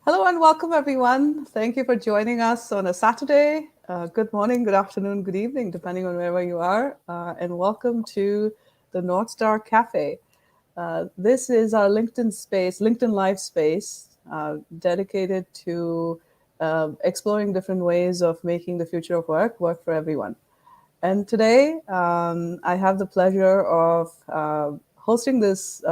Hello and welcome, everyone. Thank you for joining us on a Saturday. Good morning, good afternoon, good evening, depending on wherever you are. And welcome to the NorthStar Café. This is our LinkedIn space, LinkedIn Live space, dedicated to exploring different ways of making the future of work for everyone. And today, I have the pleasure of hosting this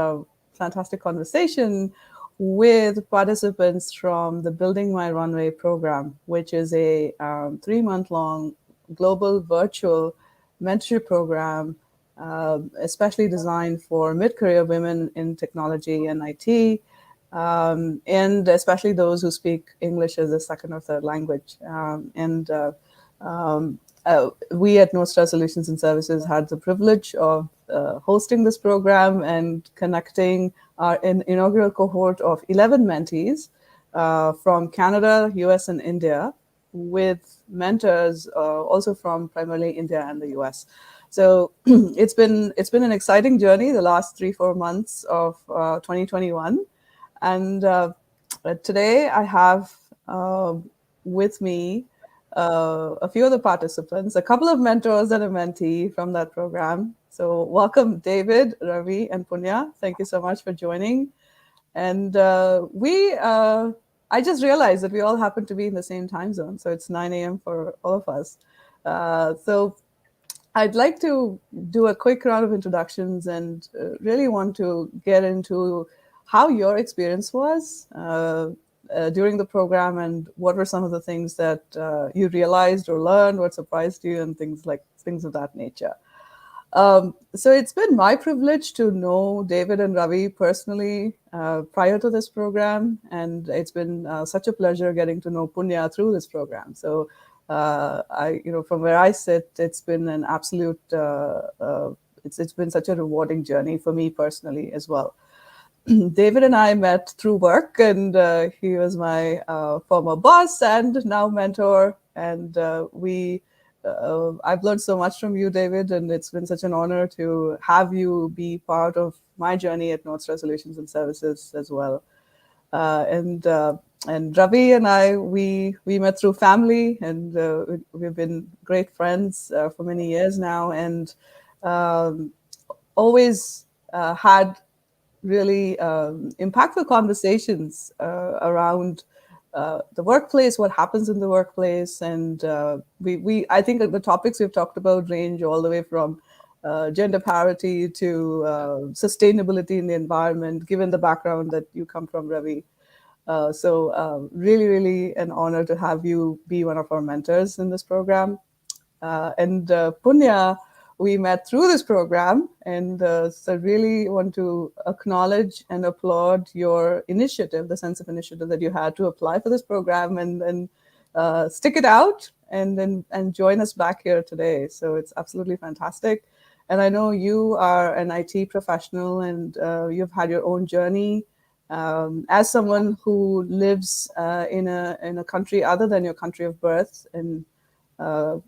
fantastic conversation with participants from the Building My Runway program, which is a 3 month long global virtual mentorship program, especially designed for mid career women in technology and IT. And especially those who speak English as a second or third language. We at NorthStar Solutions and Services had the privilege of hosting this program and connecting our inaugural cohort of 11 mentees from Canada, US, and India with mentors also from primarily India and the US. So it's been an exciting journey the last 3-4 months of 2021, and today I have with me a few of the participants, a couple of mentors and a mentee from that program. So, welcome, David, Ravi, and Punya. Thank you so much for joining. And I just realized that we all happen to be in the same time zone. So, it's 9 a.m. for all of us. So, I'd like to do a quick round of introductions and really want to get into how your experience was during the program and what were some of the things that you realized or learned, what surprised you, and things of that nature. So it's been my privilege to know David and Ravi personally prior to this program, and it's been such a pleasure getting to know Punya through this program. So, from where I sit, it's been an absolute. It's been such a rewarding journey for me personally as well. David and I met through work, and he was my former boss and now mentor. And I've learned so much from you, David, and it's been such an honor to have you be part of my journey at NorthStar Solutions and Services as well. And Ravi and I, we met through family, and we've been great friends for many years now, and um, always had really impactful conversations around the workplace, what happens in the workplace, and I think that the topics we've talked about range all the way from gender parity to sustainability in the environment, given the background that you come from, Ravi. Really, really an honor to have you be one of our mentors in this program. And Punya, we met through this program, and so really want to acknowledge and applaud your initiative, the sense of initiative that you had to apply for this program and stick it out and join us back here today. So it's absolutely fantastic. And I know you are an IT professional, and you've had your own journey. As someone who lives in a country other than your country of birth, and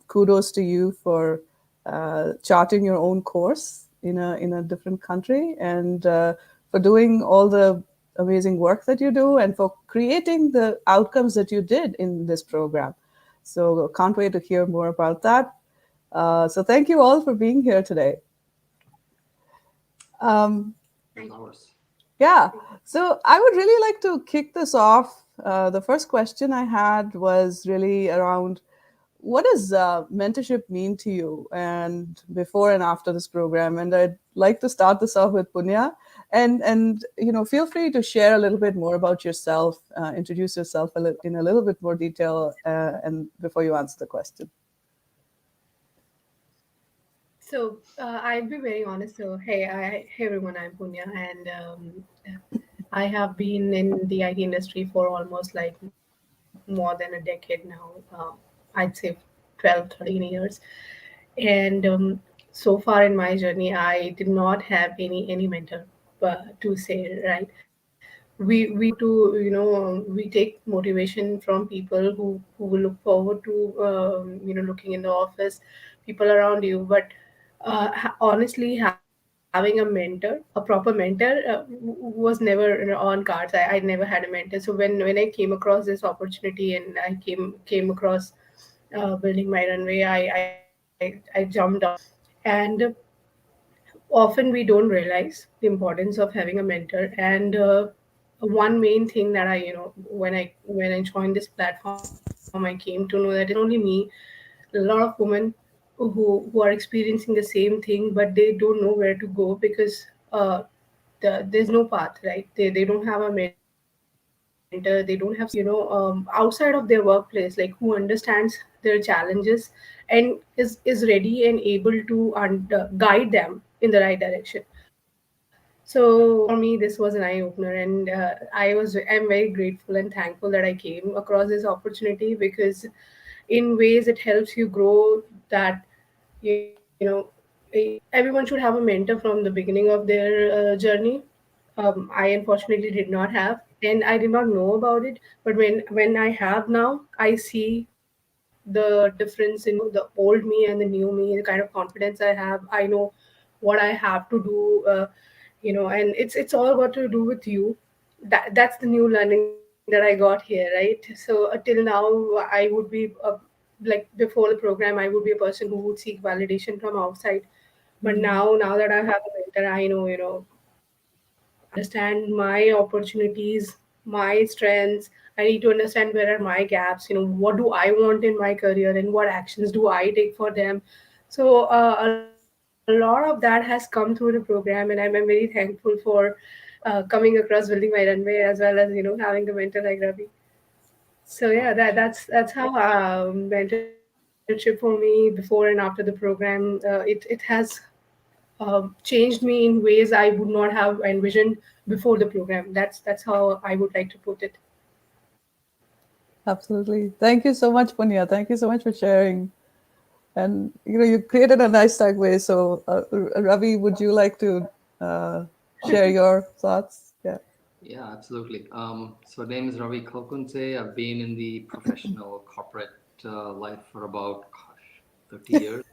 kudos to you for charting your own course in a different country, and for doing all the amazing work that you do, and for creating the outcomes that you did in this program. So can't wait to hear more about that. So thank you all for being here today. Um, Of course. Yeah. So I would really like to kick this off. The first question I had was really around what does mentorship mean to you, and before and after this program. And I'd like to start this off with Punya, and feel free to share a little bit more about yourself, introduce yourself in a little bit more detail, and before you answer the question. So I'll be very honest. So hey everyone, I'm Punya, and I have been in the IT industry for almost like more than a decade now. I'd say 12, 13 years, and so far in my journey, I did not have any mentor to say right. We try to we take motivation from people who will look forward to looking in the office, people around you, but honestly, having having a mentor, a proper mentor, was never on cards. I never had a mentor. So when I came across this opportunity and I came across building my runway, I jumped on it. And often we don't realize the importance of having a mentor. And one main thing that I, when I joined this platform, I came to know that it's not only me, a lot of women who are experiencing the same thing, but they don't know where to go because there's no path, right? They don't have a mentor, they don't have someone, outside of their workplace, like who understands their challenges and is ready and able to guide them in the right direction. So for me, this was an eye opener, and I'm very grateful and thankful that I came across this opportunity, because in ways it helps you grow. That, everyone should have a mentor from the beginning of their journey. I unfortunately did not have, and I did not know about it. But when I have now, I see the difference in the old me and the new me, the kind of confidence I have. I know what I have to do, and it's all got to do with you. That's the new learning that I got here, right? So till now, I would be like before the program, I would be a person who would seek validation from outside. But now that I have a mentor, I know, I understand my opportunities, my strengths. I need to understand where are my gaps. What do I want in my career, and what actions do I take for them. So a lot of that has come through the program, and I'm very thankful for coming across building my runway, as well as having a mentor like Ravi. So yeah, that's how mentorship for me before and after the program, it has changed me in ways I would not have envisioned before the program. That's how I would like to put it. Absolutely. Thank you so much, Punya. Thank you so much for sharing. And you created a nice segue. So, Ravi, would you like to share your thoughts? Yeah. Yeah, absolutely. So, name is Ravi Kalkunse. I've been in the professional corporate life for about, gosh, 30 years.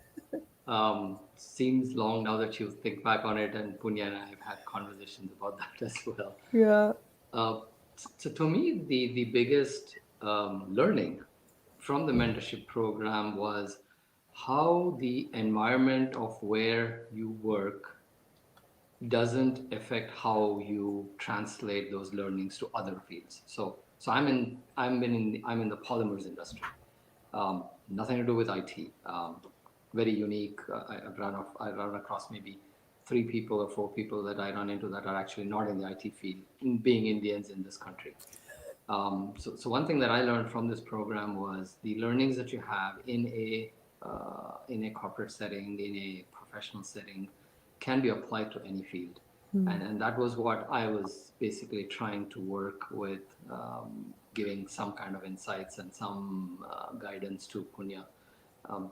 Seems long now that you think back on it, and Punya and I have had conversations about that as well. Yeah. Uh, so, to me, the biggest learning from the mentorship program was how the environment of where you work doesn't affect how you translate those learnings to other fields. So I'm in the polymers industry. Nothing to do with IT. Very unique. I run across maybe 3 people or 4 people that I run into that are actually not in the IT field, being Indians in this country. So one thing that I learned from this program was the learnings that you have in a corporate setting, in a professional setting, can be applied to any field, and that was what I was basically trying to work with, giving some kind of insights and some guidance to Punya.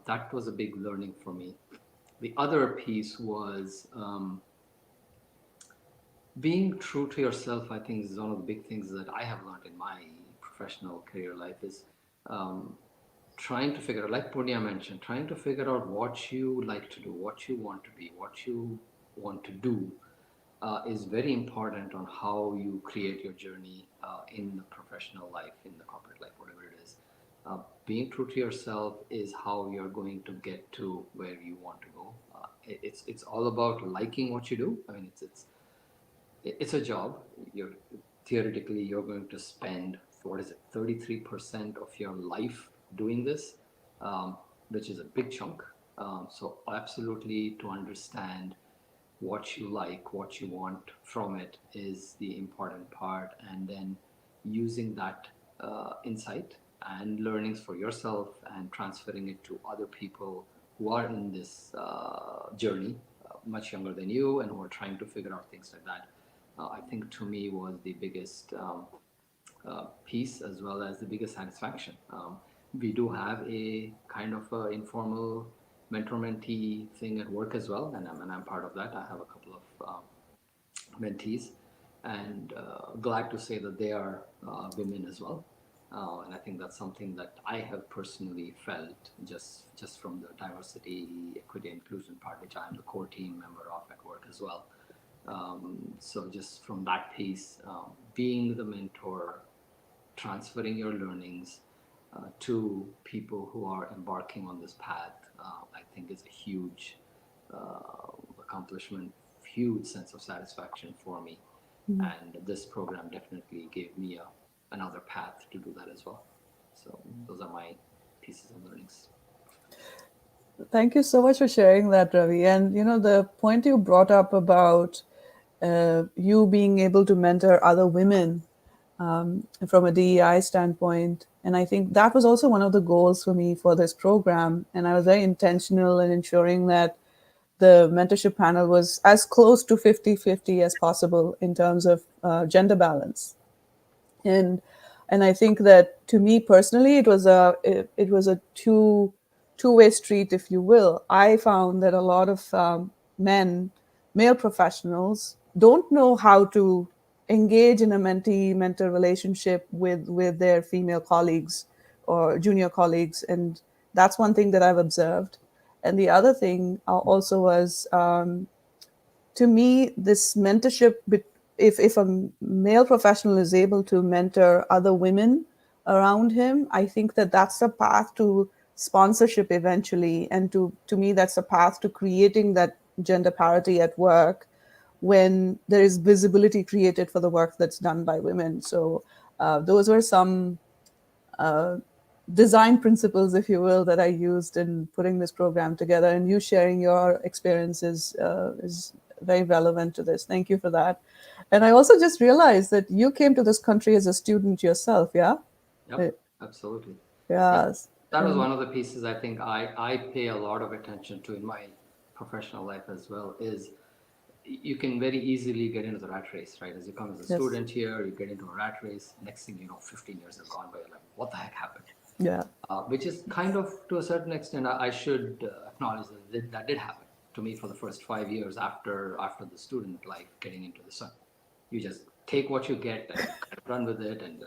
That was a big learning for me. The other piece was being true to yourself. I think is one of the big things that I have learned in my professional career life is um, trying to figure out, like Punya mentioned, trying to figure out what you like to do, what you want to be, what you want to do, is very important on how you create your journey in the professional life, in the corporate life, whatever it is. Being true to yourself is how you're going to get to where you want to go. It's all about liking what you do. I mean, it's a job. You're theoretically you're going to spend, what is it, 33% of your life doing this, um, which is a big chunk. So absolutely, to understand what you like, what you want from it is the important part, and then using that insight and learnings for yourself and transferring it to other people who are in this journey, much younger than you, and who are trying to figure out things like that. I think to me was the biggest piece, as well as the biggest satisfaction. We do have a kind of a informal mentor-mentee thing at work as well, and I'm part of that. I have a couple of mentees, and glad to say that they are women as well. And I think that's something that I have personally felt just from the diversity, equity, inclusion part, which I'm the core team member of at work as well. So just from that piece, being the mentor, transferring your learnings to people who are embarking on this path, I think is a huge accomplishment, huge sense of satisfaction for me. And this program definitely gave me another path to do that as well. So those are my pieces of learnings. Thank you so much for sharing that, Ravi. And the point you brought up about you being able to mentor other women from a DEI standpoint. And I think that was also one of the goals for me for this program. And I was very intentional in ensuring that the mentorship panel was as close to 50-50 as possible in terms of gender balance. and and I think that, to me personally, it was a two-way street, if you will. I found that a lot of men, male professionals, don't know how to engage in a mentee mentor relationship with their female colleagues or junior colleagues, and that's one thing that I've observed. And the other thing also was, to me, this mentorship, if a male professional is able to mentor other women around him, I think that that's a path to sponsorship eventually. And to me, that's a path to creating that gender parity at work, when there is visibility created for the work that's done by women. So those were some design principles, if you will, that I used in putting this program together. And you sharing your experiences is very relevant to this. Thank you for that. And I also just realized that you came to this country as a student yourself, yeah? Uh, Yep, absolutely. Yeah, Yes. that was And one of the pieces I think I pay a lot of attention to in my professional life as well. Is you can very easily get into the rat race, right? As you come as a yes, student here, you get into a rat race. Next thing you know, 15 years have gone by. You're like, what the heck happened? yeah, Which is kind of, to a certain extent, I should acknowledge that did happen to me for the first 5 years after the student life, getting into the sun. You just take what you get and kind of run with it, and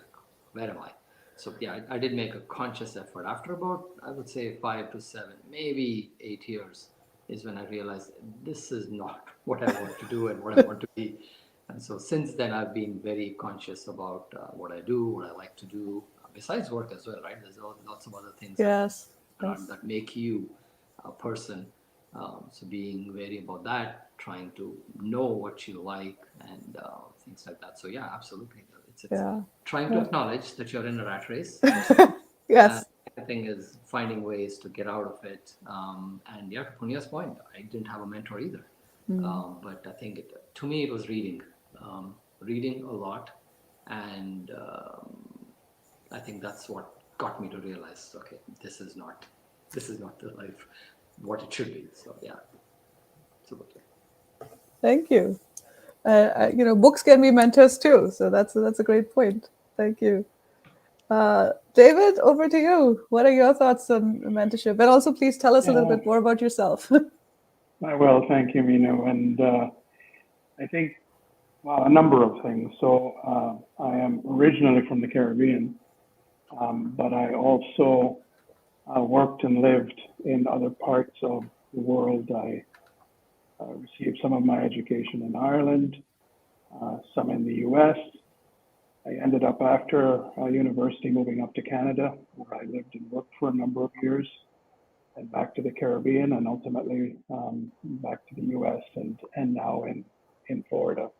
where am I? So yeah, I did make a conscious effort. After about, I would say, 5 to 7, maybe 8 years, is when I realized this is not what I want to do and what I want to be. And so since then, I've been very conscious about what I do, what I like to do, besides work as well, right? There's lots of other things that yes, around yes, that make you a person. So being wary about that, trying to know what you like, and things like that. So yeah, absolutely. It's yeah, trying to yeah. acknowledge that you're in a rat race first, and Yes, the thing is finding ways to get out of it. And yeah, to Punya's point, I didn't have a mentor either. But I think to me, it was reading, reading a lot. And I think that's what got me to realize, okay, this is not the life, what it should be. So yeah, absolutely. thank you. Books can be mentors too. So that's a great point. Thank you. David, over to you. What are your thoughts on mentorship? And also, please tell us a little Yeah, bit more about yourself. I will. Thank you, Minu. And I think, well, a number of things. So I am originally from the Caribbean, but I also worked and lived in other parts of the world. I received some of my education in Ireland, some in the US. I ended up after university moving up to Canada, where I lived and worked for a number of years, and back to the Caribbean, and ultimately back to the U.S. and now in Florida.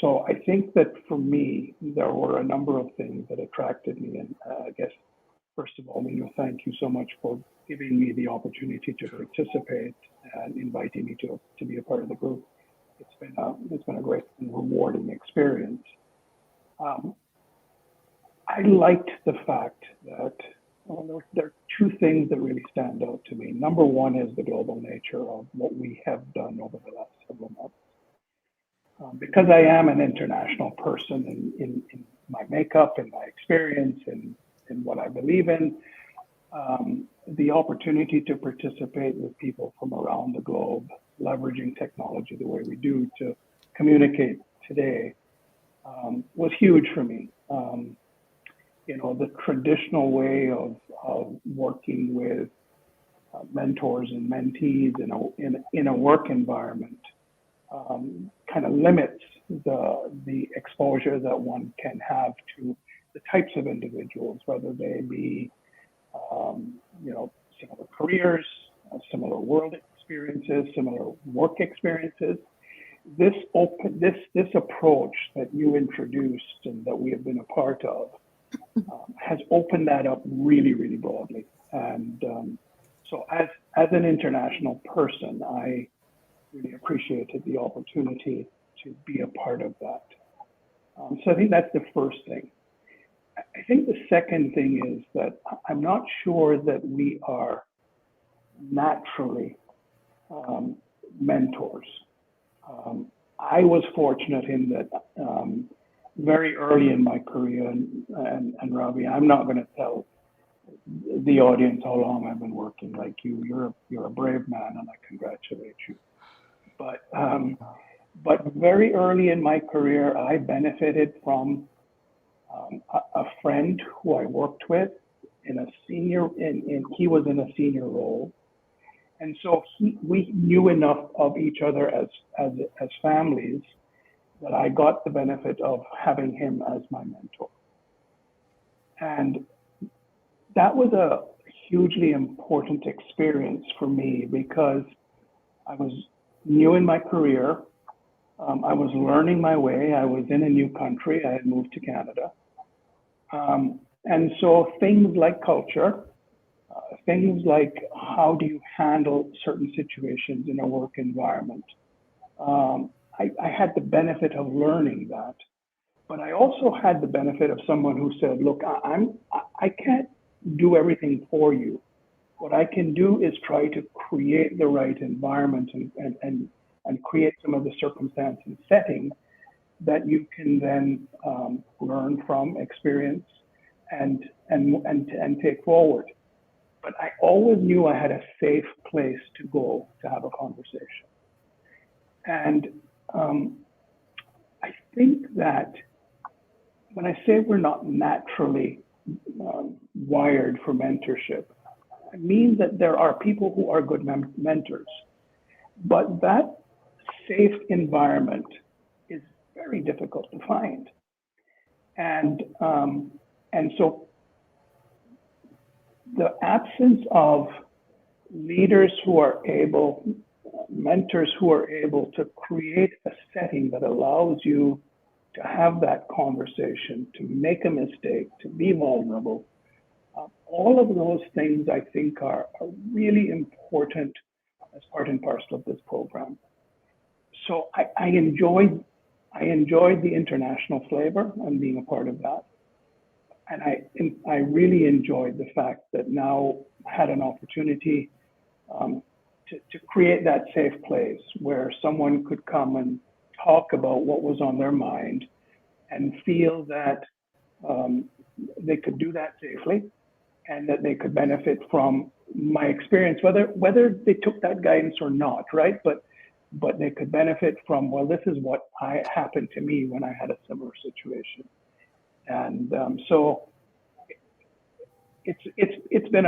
So I think that for me, there were a number of things that attracted me, and I guess first of all, Minu, thank you so much for giving me the opportunity to Sure. participate and inviting me to be a part of the group. It's been a great and rewarding experience. Um, I liked the fact that there are two things that really stand out to me. Number one is the global nature of what we have done over the last several months. Because I am an international person in my makeup, in my experience, in what I believe in, the opportunity to participate with people from around the globe, leveraging technology the way we do to communicate today, was huge for me. the traditional way of working with mentors and mentees in a work environment kind of limits the exposure that one can have to the types of individuals, whether they be similar careers, similar world experiences, similar work experiences. This approach that you introduced and that we have been a part of has opened that up really, really broadly. And so as an international person, I really appreciated the opportunity to be a part of that. So I think that's the first thing. I think the second thing is that I'm not sure that we are naturally mentors. I was fortunate in that very early in my career, and Ravi, I'm not going to tell the audience how long I've been working like you. You're a brave man, and I congratulate you. But very early in my career, I benefited from a friend who I worked with he was in a senior role. And so we knew enough of each other as families that I got the benefit of having him as my mentor. And that was a hugely important experience for me because I was new in my career. I was learning my way. I was in a new country. I had moved to Canada. And so things like culture, things like how do you handle certain situations in a work environment, I had the benefit of learning that. But I also had the benefit of someone who said, look, I can't do everything for you. What I can do is try to create the right environment and create some of the circumstance and setting that you can then learn from, experience, and take forward. But I always knew I had a safe place to go to have a conversation. And I think that when I say we're not naturally wired for mentorship, it means that there are people who are good mentors, but that safe environment is very difficult to find. And so the absence of leaders who are able, mentors who are able to create a setting that allows you to have that conversation, to make a mistake, to be vulnerable, all of those things I think are really important as part and parcel of this program. So I enjoyed the international flavor and being a part of that. And I really enjoyed the fact that now I had an opportunity to create that safe place where someone could come and talk about what was on their mind and feel that they could do that safely and that they could benefit from my experience, whether they took that guidance or not, right? But they could benefit from, well, this is what happened to me when I had a similar situation. And so it's been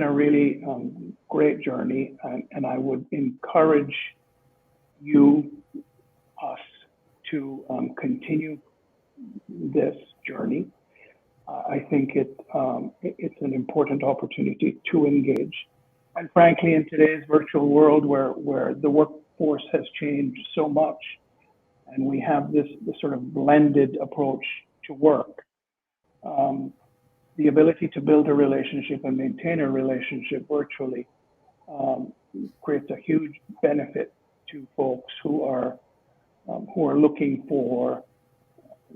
a really great journey, and I would encourage us to continue this journey. I think it's an important opportunity to engage, and frankly, in today's virtual world where the workforce has changed so much, and we have this sort of blended approach to work. The ability to build a relationship and maintain a relationship virtually creates a huge benefit to folks who are looking for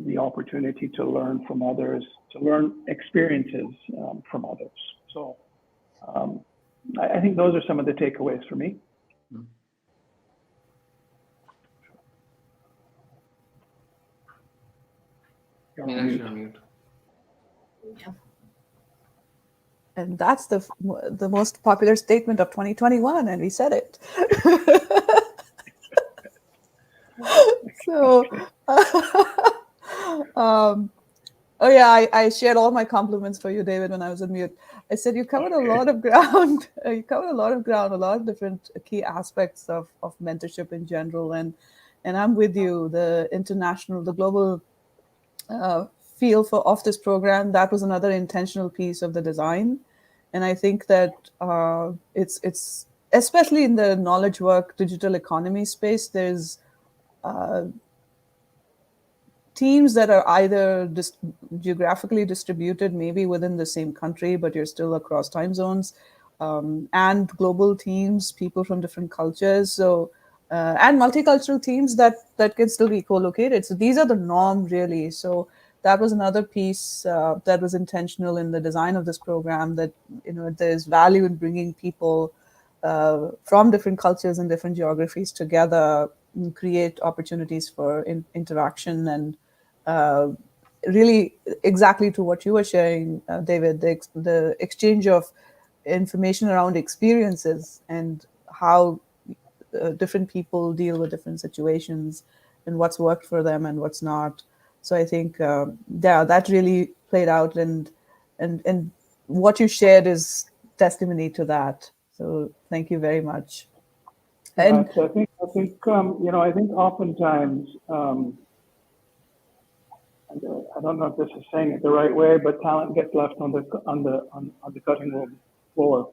the opportunity to learn from others, to learn experiences from others. So I think those are some of the takeaways for me. Meenakshi, on mute. Yeah. And that's the most popular statement of 2021, and we said it. So, Oh yeah, I shared all my compliments for you, David, when I was on mute. I said you covered a Okay. lot of ground. You covered a lot of ground, a lot of different key aspects of mentorship in general, and I'm with you. The international, the global uh, feel for of this program, that was another intentional piece of the design, and I think that it's especially in the knowledge work digital economy space. There's teams that are either geographically distributed, maybe within the same country, but you're still across time zones, and global teams, people from different cultures. So, and multicultural teams that can still be co-located. So these are the norm, really. So that was another piece that was intentional in the design of this program. That there's value in bringing people from different cultures and different geographies together, and create opportunities for interaction and uh, really exactly to what you were sharing, David, the exchange of information around experiences and how different people deal with different situations and what's worked for them and what's not. So I think, yeah, that really played out, and what you shared is testimony to that. So thank you very much. Yeah, And so I think oftentimes, I don't know if this is saying it the right way, but talent gets left on the cutting room floor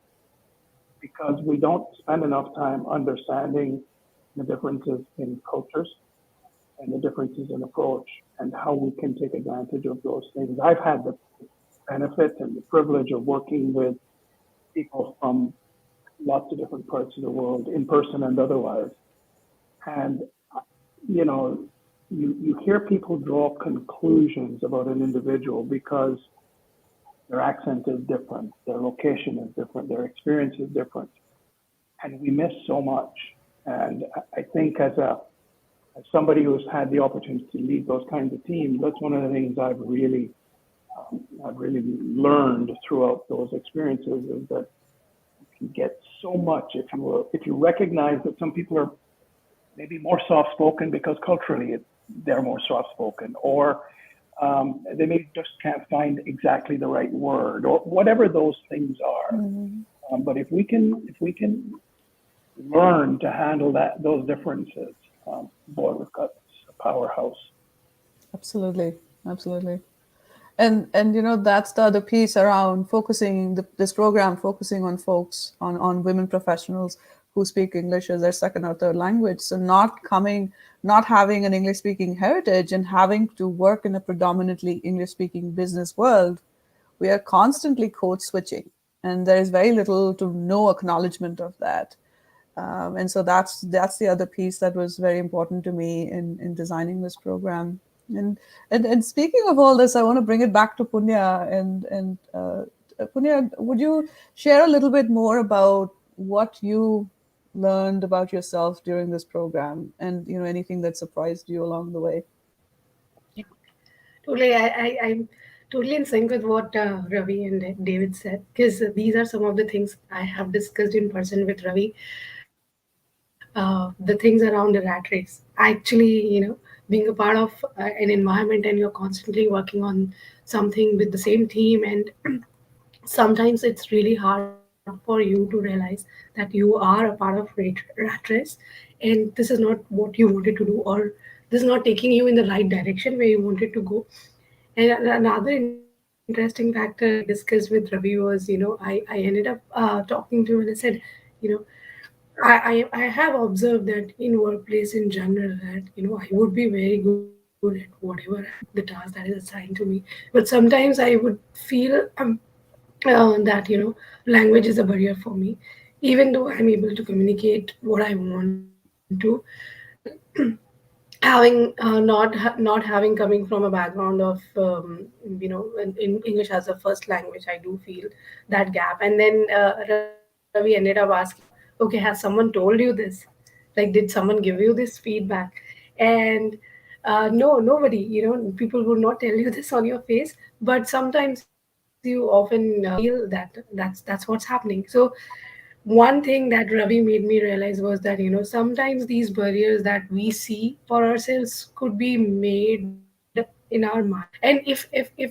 because we don't spend enough time understanding the differences in cultures and the differences in approach and how we can take advantage of those things. I've had the benefit and the privilege of working with people from lots of different parts of the world, in person and otherwise. And, you know, you hear people draw conclusions about an individual because their accent is different, their location is different, their experience is different. And we miss so much. And I think as somebody who's had the opportunity to lead those kinds of teams, that's one of the things I've really learned throughout those experiences is that you can get so much if you recognize that some people are maybe more soft spoken because culturally they're more soft spoken, or they maybe just can't find exactly the right word, or whatever those things are. But if we can learn to handle those differences, boy, we've got a powerhouse. absolutely, absolutely. And that's the other piece around focusing this program focusing on folks on women professionals who speak English as their second or third language. So not having an English speaking heritage and having to work in a predominantly English speaking business world, we are constantly code switching, and there is very little to no acknowledgement of that. And so that's the other piece that was very important to me in designing this program. And speaking of all this, I want to bring it back to Punya. And Punya, would you share a little bit more about what you learned about yourself during this program, and anything that surprised you along the way? Yeah, totally. I'm totally in sync with what Ravi and David said, because these are some of the things I have discussed in person with Ravi. The things around the rat race. Actually, being a part of an environment and you're constantly working on something with the same team, and sometimes it's really hard for you to realize that you are a part of rat race, and this is not what you wanted to do, or this is not taking you in the right direction where you wanted to go. And another interesting factor I discussed with Ravi was, I ended up talking to him and I said, you know, I have observed that in workplace in general that I would be very good at whatever the task that is assigned to me, but sometimes I would feel that language is a barrier for me, even though I'm able to communicate what I want to. But having not having coming from a background of in English as a first language, I do feel that gap. And then Ravi ended up asking, okay, has someone told you this? Like, did someone give you this feedback? And no, nobody. People would not tell you this on your face, but sometimes you often feel that that's what's happening. So one thing that Ravi made me realize was that sometimes these barriers that we see for ourselves could be made in our mind. And if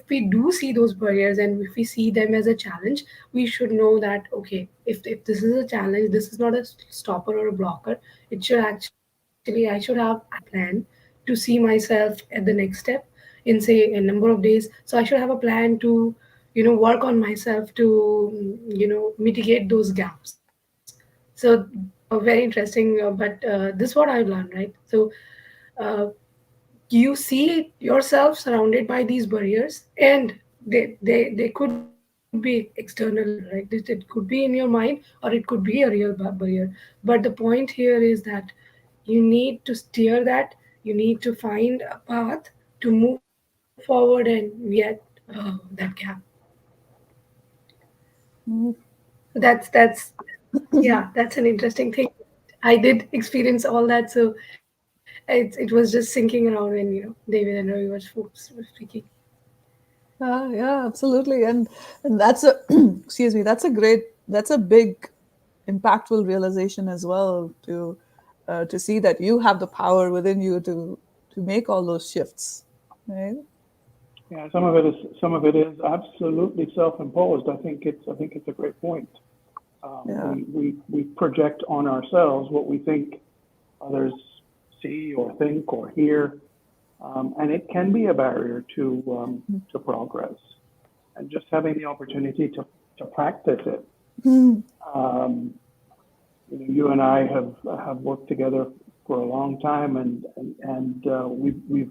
we do see those barriers and if we see them as a challenge, we should know that okay, if this is a challenge, this is not a stopper or a blocker. It should actually, I should have plan to see myself at the next step in say a number of days. So I should have a plan to work on myself to mitigate those gaps. So very interesting, but this is what I've learned, right? So uh, you see yourself surrounded by these barriers, and they could be external, right? It could be in your mind, or it could be a real barrier. But the point here is that you need to steer that, you need to find a path to move forward and get that gap. Mm. That's yeah, that's an interesting thing. I did experience all that, so it was just sinking around when David and Ravi were speaking. Yeah, absolutely. And that's a excuse me, that's a big impactful realization as well, to see that you have the power within you to make all those shifts, right? Yeah, some of it is absolutely self-imposed. I think it's a great point. Yeah. We project on ourselves what we think others see or think or hear, and it can be a barrier to progress. And just having the opportunity to practice it. Hmm. Um, you and I have worked together for a long time, and we've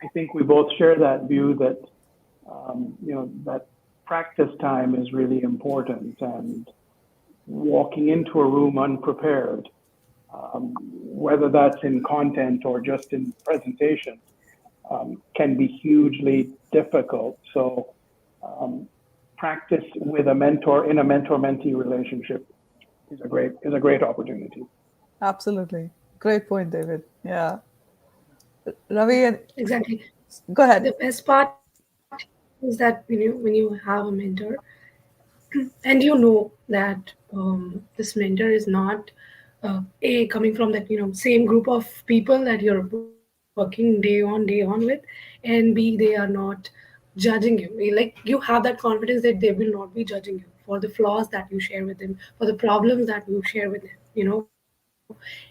I think we both share that view that that practice time is really important, and walking into a room unprepared, whether that's in content or just in presentation, can be hugely difficult. So practice with a mentor in a mentor-mentee relationship is a great opportunity. Absolutely. Great point, David. Yeah. Ravi, and Exactly. go ahead. The best part is that when you have a mentor and you know that this mentor is not a coming from that same group of people that you're working day on with, and b they are not judging you. Like you have that confidence that they will not be judging you for the flaws that you share with them, for the problems that you share with them,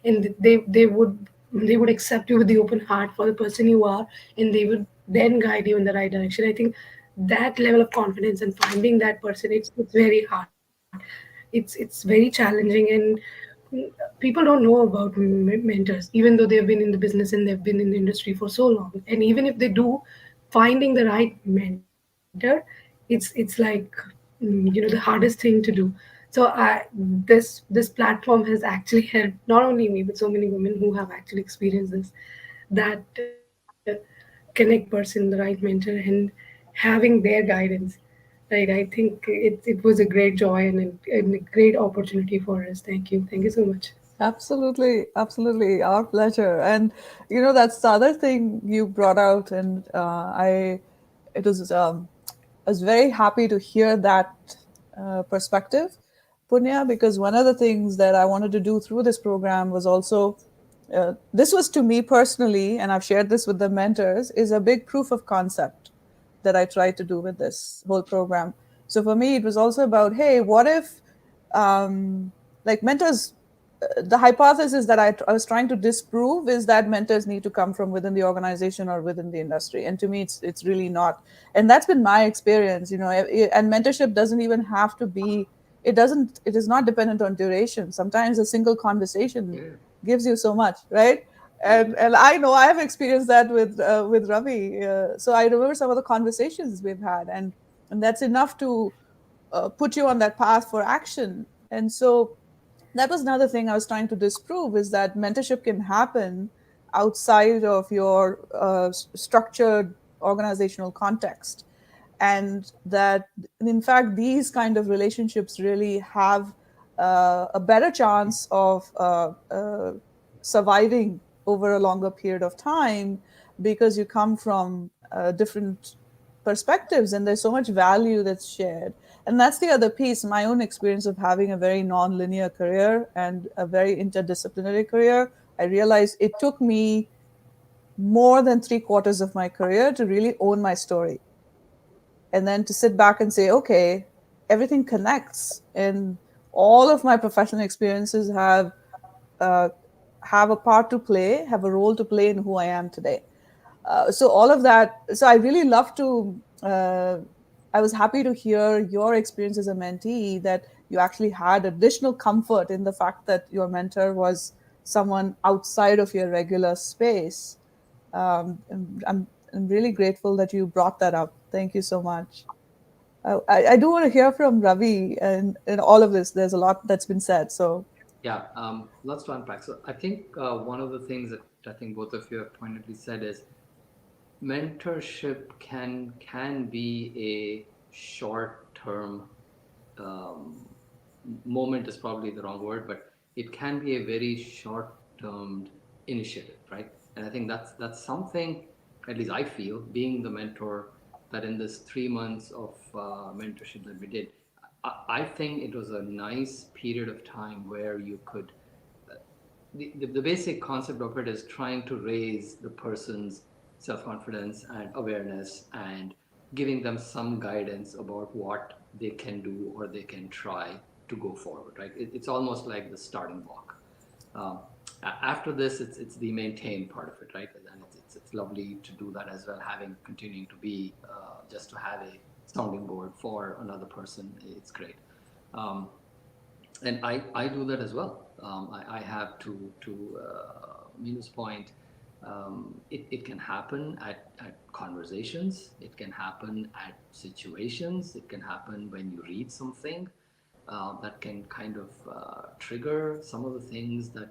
and they would accept you with the open heart for the person you are, and they would then guide you in the right direction. I think that level of confidence and finding that person, it's very hard. It's very challenging, and people don't know about mentors, even though they've been in the business and they've been in the industry for so long. And even if they do, finding the right mentor, it's like the hardest thing to do. So this platform has actually helped not only me but so many women who have actually experienced this, that connect person the right mentor and having their guidance. Right, I think it was a great joy and a great opportunity for us. Thank you so much. Absolutely, absolutely, our pleasure. And that's the other thing you brought out, and it was I was very happy to hear that perspective, Punya, because one of the things that I wanted to do through this program was also, this was to me personally, and I've shared this with the mentors, is a big proof of concept that I tried to do with this whole program. So for me, it was also about, hey, what if, like mentors, the hypothesis that I was trying to disprove is that mentors need to come from within the organization or within the industry, and to me, it's really not. And that's been my experience, and mentorship doesn't even have to be. It is not dependent on duration. Sometimes a single conversation Yeah, gives you so much, right? yeah. And I know I have experienced that with Ravi. So I remember some of the conversations we've had, and that's enough to put you on that path for action. And so that was another thing I was trying to disprove, is that mentorship can happen outside of your structured organizational context, and that in fact these kind of relationships really have a better chance of surviving over a longer period of time, because you come from different perspectives and there's so much value that's shared. And that's the other piece, my own experience of having a very non-linear career and a very interdisciplinary career. I realized it took me more than 3/4 of my career to really own my story. And then to sit back and say, okay, everything connects. And all of my professional experiences uh, have a part to play, have a role to play in who I am today. So all of that. So I really love to. I was happy to hear your experience as a mentee, that you actually had additional comfort in the fact that your mentor was someone outside of your regular space. And I'm really grateful that you brought that up. Thank you so much. I do want to hear from Ravi and in all of this. There's a lot that's been said. So Yeah, lots to unpack. So I think one of the things that I think both of you have pointedly said is mentorship can be a short term um, moment is probably the wrong word, but it can be a very short-term initiative, right? And I think that's something, at least I feel, being the mentor, that in this 3 months of mentorship that we did, I think it was a nice period of time where you could the basic concept of it is trying to raise the person's self-confidence and awareness and giving them some guidance about what they can do or they can try to go forward, right? It's almost like the starting block. um, After this, it's the maintain part of it, right? And it's lovely to do that as well, having continuing to be just to have a sounding board for another person. It's great. um, and I do that as well. I have to Minu's point. It can happen at conversations. It can happen at situations. It can happen when you read something that can kind of trigger some of the things that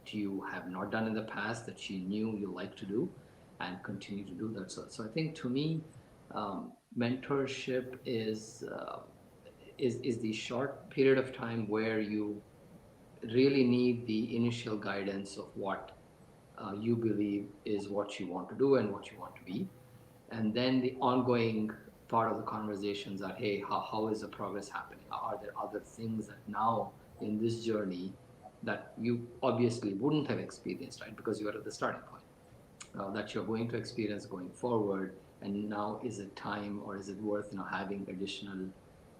you have not done in the past that you knew you like to do, and continue to do that. So I think to me, mentorship is the short period of time where you really need the initial guidance of what you believe is what you want to do and what you want to be. And then the ongoing part of the conversations are, hey, how is the progress happening? Are there other things that now in this journey that you obviously wouldn't have experienced, right? Because you are at the starting point, that you're going to experience going forward. And now is it time, or is it worth having additional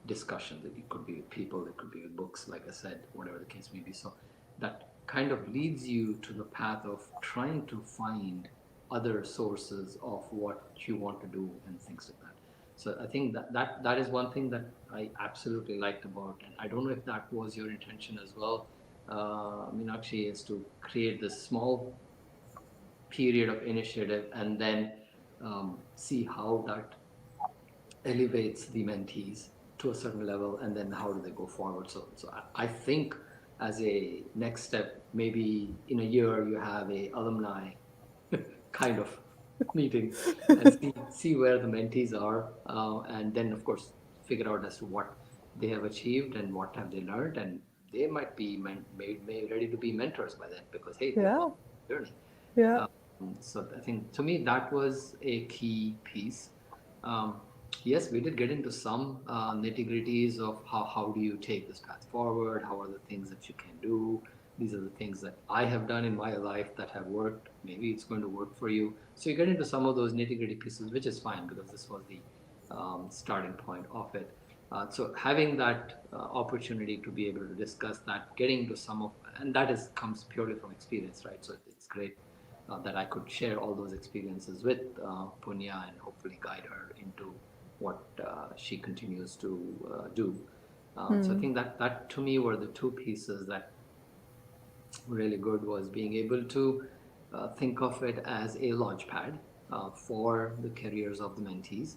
discussions? It could be with people, it could be with books, like I said, whatever the case may be. So that kind of leads you to the path of trying to find other sources of what you want to do and things like that. So I think that is one thing that I absolutely liked about, and I don't know if that was your intention as well, Meenakshi, is to create this small period of initiative and then see how that elevates the mentees to a certain level, and then how do they go forward. So I think as a next step, maybe in a year you have a alumni kind of meeting and see where the mentees are, and then of course figure out as to what they have achieved and what have they learned, and they might be made ready to be mentors by then, because hey, they've yeah, gone through the journey. yeah. So I think to me that was a key piece. Um, yes, we did get into some nitty-gritties of how do you take this path forward? How are the things that you can do? These are the things that I have done in my life that have worked. Maybe it's going to work for you. So you get into some of those nitty-gritty pieces, which is fine because this was the starting point of it. So having that opportunity to be able to discuss that, getting into some of, and that is comes purely from experience, right? So it's great that I could share all those experiences with Punya and hopefully guide her into what she continues to do. So I think that to me were the two pieces that were really good, was being able to think of it as a launch pad for the careers of the mentees,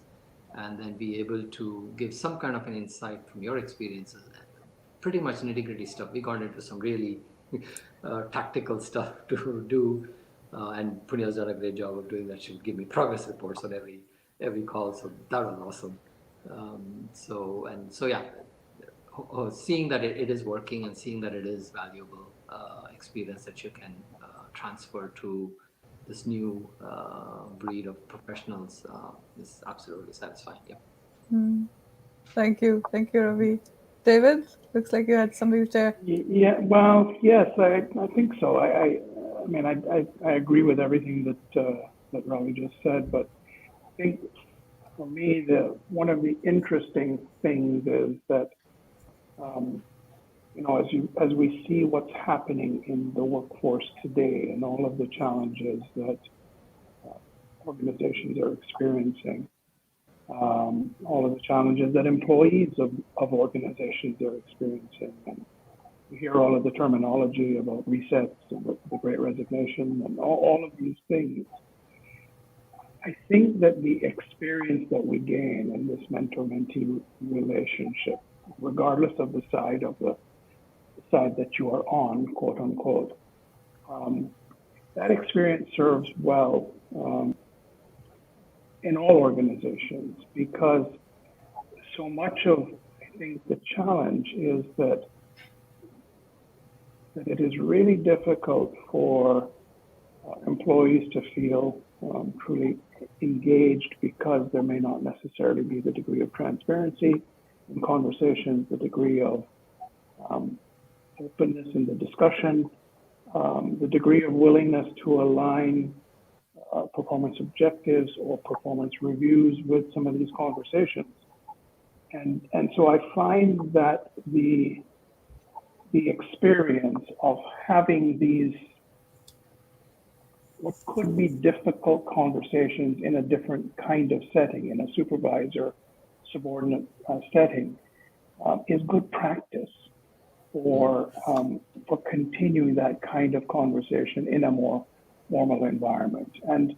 and then be able to give some kind of an insight from your experiences. Pretty much nitty gritty stuff. We got into some really tactical stuff to do, and Punya's done a great job of doing that. She would give me progress reports on every call, so that was awesome. So yeah, seeing that it is working and seeing that it is valuable experience that you can transfer to this new breed of professionals is absolutely satisfying. Yeah. Thank you, Ravi. David, looks like you had something to share. Yeah, well, yes, I think so. I mean, I agree with everything that that Ravi just said, but I think for me, one of the interesting things is that, as we see what's happening in the workforce today and all of the challenges that organizations are experiencing, all of the challenges that employees of organizations are experiencing. And you hear all of the terminology about resets and the great resignation and all of these things. I think that the experience that we gain in this mentor-mentee relationship, regardless of the side that you are on, quote unquote, that experience serves well in all organizations, because so much of, I think, the challenge is that it is really difficult for employees to feel truly engaged, because there may not necessarily be the degree of transparency in conversations, the degree of openness in the discussion, the degree of willingness to align performance objectives or performance reviews with some of these conversations. And so I find that the experience of having these what could be difficult conversations in a different kind of setting, in a supervisor subordinate setting, is good practice for continuing that kind of conversation in a more formal environment. And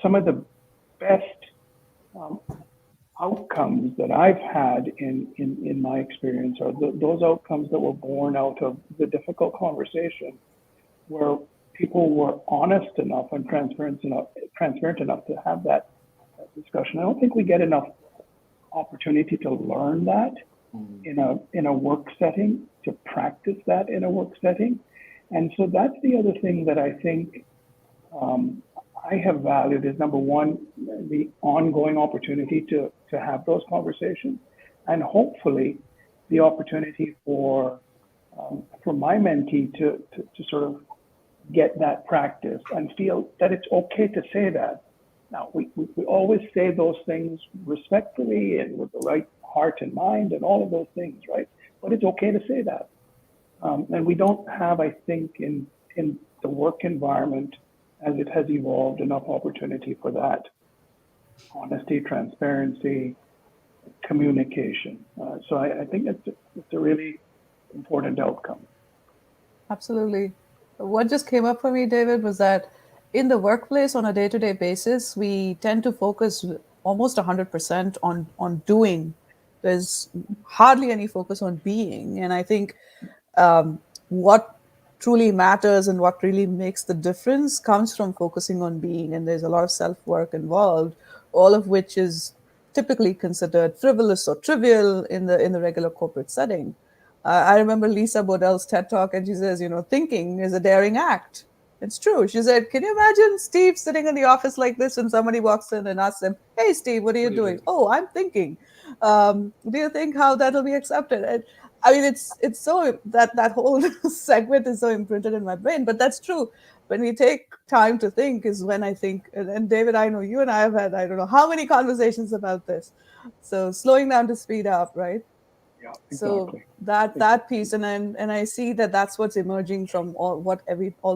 some of the best outcomes that I've had in my experience are those outcomes that were born out of the difficult conversation, where people were honest enough and transparent enough to have that discussion. I don't think we get enough opportunity to learn that in a work setting, to practice that in a work setting. And so that's the other thing that I think I have valued is, number one, the ongoing opportunity to have those conversations, and hopefully the opportunity for my mentee to sort of get that practice and feel that it's okay to say that. Now, we always say those things respectfully and with the right heart and mind and all of those things, right? But it's okay to say that. And we don't have, I think, in the work environment as it has evolved, enough opportunity for that honesty, transparency, communication. So I think it's a really important outcome. Absolutely. What just came up for me, David, was that in the workplace on a day-to-day basis, we tend to focus almost 100% on doing. There's hardly any focus on being. And I think what truly matters and what really makes the difference comes from focusing on being. And there's a lot of self-work involved, all of which is typically considered frivolous or trivial in the regular corporate setting. I remember Lisa Bodell's TED Talk, and she says, thinking is a daring act. It's true. She said, can you imagine Steve sitting in the office like this and somebody walks in and asks him, hey, Steve, what are you doing? Oh, I'm thinking. Do you think how that'll be accepted? And, I mean, it's so that whole segment is so imprinted in my brain, but that's true. When we take time to think is when I think, and David, I know you and I have had, I don't know how many conversations about this. So slowing down to speed up, right? Yeah, exactly. So that piece, and I see that that's what's emerging from all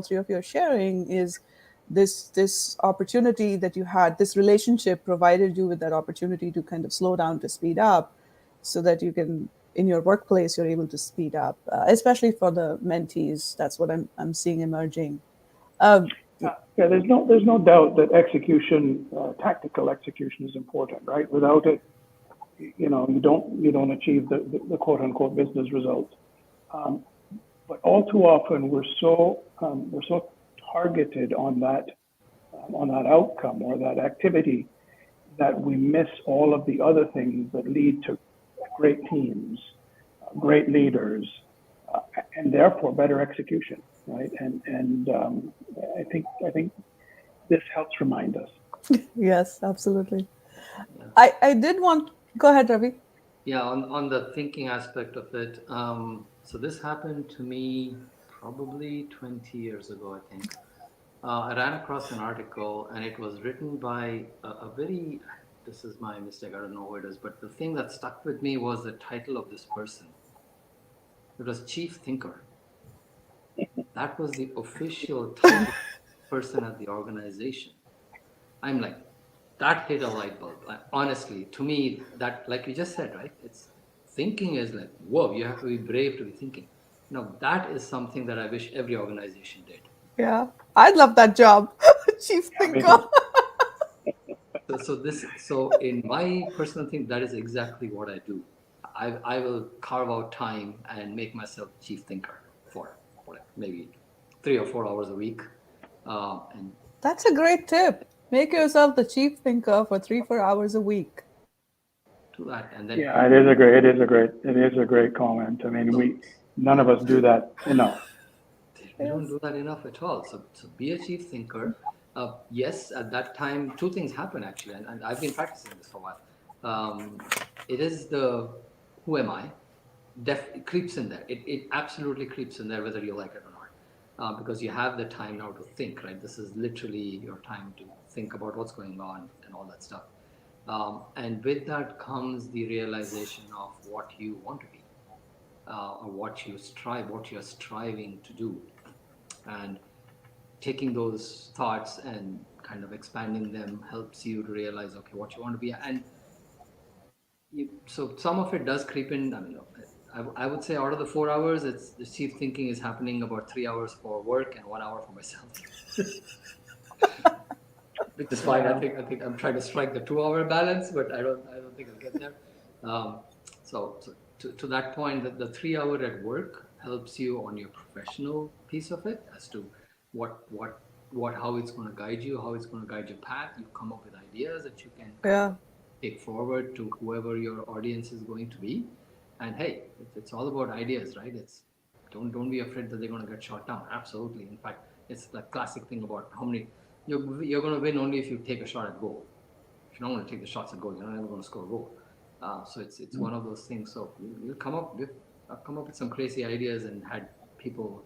three of you are sharing is this opportunity that you had, this relationship provided you with that opportunity to kind of slow down to speed up, so that you can, in your workplace, you're able to speed up, especially for the mentees. That's what I'm seeing emerging. Yeah, there's no doubt that execution, tactical execution, is important, right? Without it, you don't achieve the quote unquote business results. But all too often we're so targeted on that outcome or that activity that we miss all of the other things that lead to great teams, great leaders, and therefore better execution, right? And I think this helps remind us. Yes, absolutely. Yeah. I did want. Go ahead, Ravi. Yeah, on the thinking aspect of it. So this happened to me probably 20 years ago, I think. I ran across an article, and it was written by a very, this is my mistake, I don't know who it is, but the thing that stuck with me was the title of this person. It was Chief Thinker. That was the official title person at the organization. I'm like, that hit a light bulb. Honestly, to me, that, like you just said, right? It's thinking is like, whoa, you have to be brave to be thinking. Now, that is something that I wish every organization did. Yeah, I'd love that job, chief I mean, thinker. So in my personal thing, that is exactly what I do. I will carve out time and make myself chief thinker for whatever, maybe 3 or 4 hours a week. And That's a great tip. Make yourself the chief thinker for 3-4 hours a week. do that. And then yeah, it is a great comment. I mean, so none of us do that enough. we don't Yes. do that enough at all. So be a chief thinker. Yes, at that time, two things happen actually, and I've been practicing this for a while. It is the who am I? It creeps in there. It absolutely creeps in there, whether you like it or not, because you have the time now to think. Right, this is literally your time to think about what's going on and all that stuff. And with that comes the realization of what you want to be, or what you're striving to do, and taking those thoughts and kind of expanding them helps you to realize, okay, what you want to be. And so some of it does creep in. I mean, I would say out of the 4 hours, it's the chief thinking is happening about 3 hours for work and 1 hour for myself, which is fine. Yeah. I think I'm trying to strike the 2 hour balance, but I don't think I'll get there. So to that point, the 3 hour at work helps you on your professional piece of it as to what what how it's going to guide you, how it's going to guide your path. You come up with ideas that you can kind of Yeah. take forward to whoever your audience is going to be. And hey, it's all about ideas, right? It's don't be afraid that they're going to get shot down. Absolutely. In fact, it's the classic thing about how many you're going to win only if you take a shot at goal. If you don't want to take the shots at goal, you're never going to score a goal. So it's one of those things. So you come up with I've come up with some crazy ideas and had people.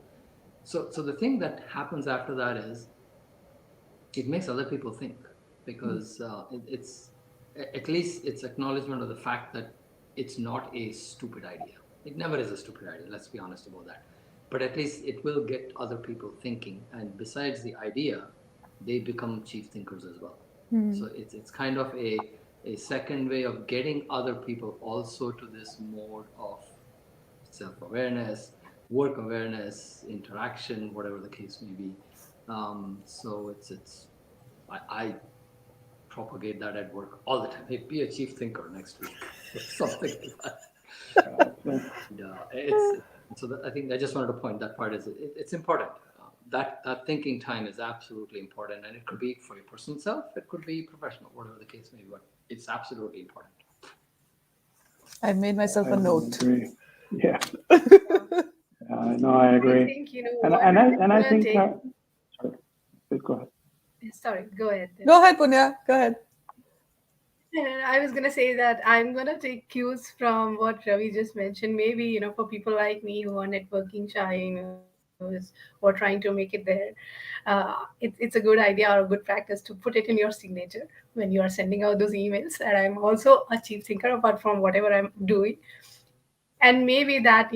So the thing that happens after that is it makes other people think, because it's at least it's acknowledgement of the fact that it's not a stupid idea. It never is a stupid idea. Let's be honest about that. But at least it will get other people thinking, and besides the idea, they become chief thinkers as well. So it's kind of a second way of getting other people also to this mode of self-awareness, work awareness, interaction, whatever the case may be. So I propagate that at work all the time. Hey, be a chief thinker next week, something like that. And, I think I just wanted to point that part is it's important. That thinking time is absolutely important, and it could be for your personal self, it could be professional, whatever the case may be. But it's absolutely important. I made myself I a would note. agree. Yeah, no, I I agree. think you know And what and I it's and I gonna think take. that. Sorry, please go ahead. Sorry, go ahead. Go ahead, Punya. Go ahead. And I was gonna say that I'm gonna take cues from what Ravi just mentioned. Maybe for people like me who are networking shy, or trying to make it there, it's a good idea or a good practice to put it in your signature when you are sending out those emails. And I'm also a chief thinker apart from whatever I'm doing. And maybe that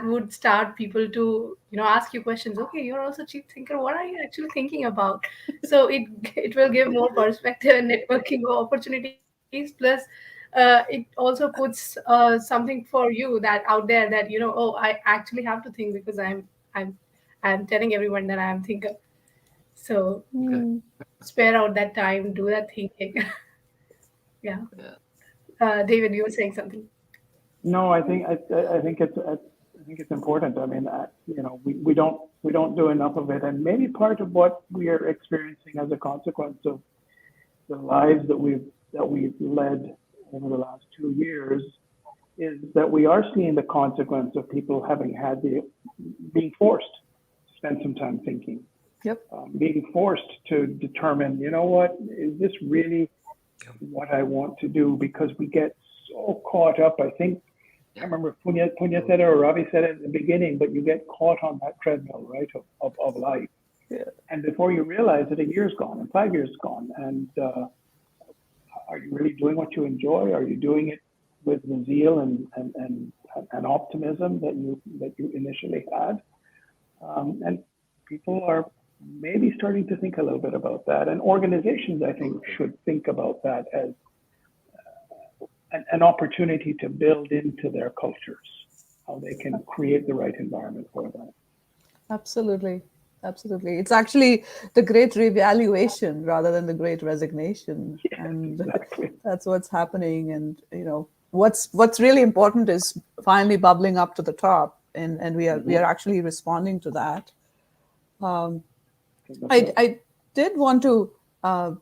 would start people to ask you questions. Okay, you're also chief thinker. What are you actually thinking about? So it will give more perspective and networking opportunities. Plus, it also puts something for you that out there that oh, I actually have to think because I'm I'm telling everyone that I'm thinker. So Okay. Hmm. spare out that time, do that thinking. Yeah. Yeah. David, you were saying something. No, I think it's important. I mean, we don't do enough of it, and maybe part of what we are experiencing as a consequence of the lives that we've led over the last 2 years is that we are seeing the consequence of people having had being forced to spend some time thinking, Yep. being forced to determine, you know what, is this really what I want to do? Because we get so caught up. I think I can't remember if Punya said it or Ravi said it in the beginning, but you get caught on that treadmill, right, of life. Yeah. And before you realize it, a year's gone and 5 years gone. And are you really doing what you enjoy? Are you doing it with the zeal and optimism that you initially had? And people are maybe starting to think a little bit about that. And organizations, I think, Absolutely. should think about that as an opportunity to build into their cultures, how they can create the right environment for that. Absolutely. Absolutely. It's actually the great revaluation rather than the great resignation. Yes, And exactly. that's what's happening. And what's really important is finally bubbling up to the top, and we are Mm-hmm. actually responding to that. Um, I think that's I, right. I did want to uh,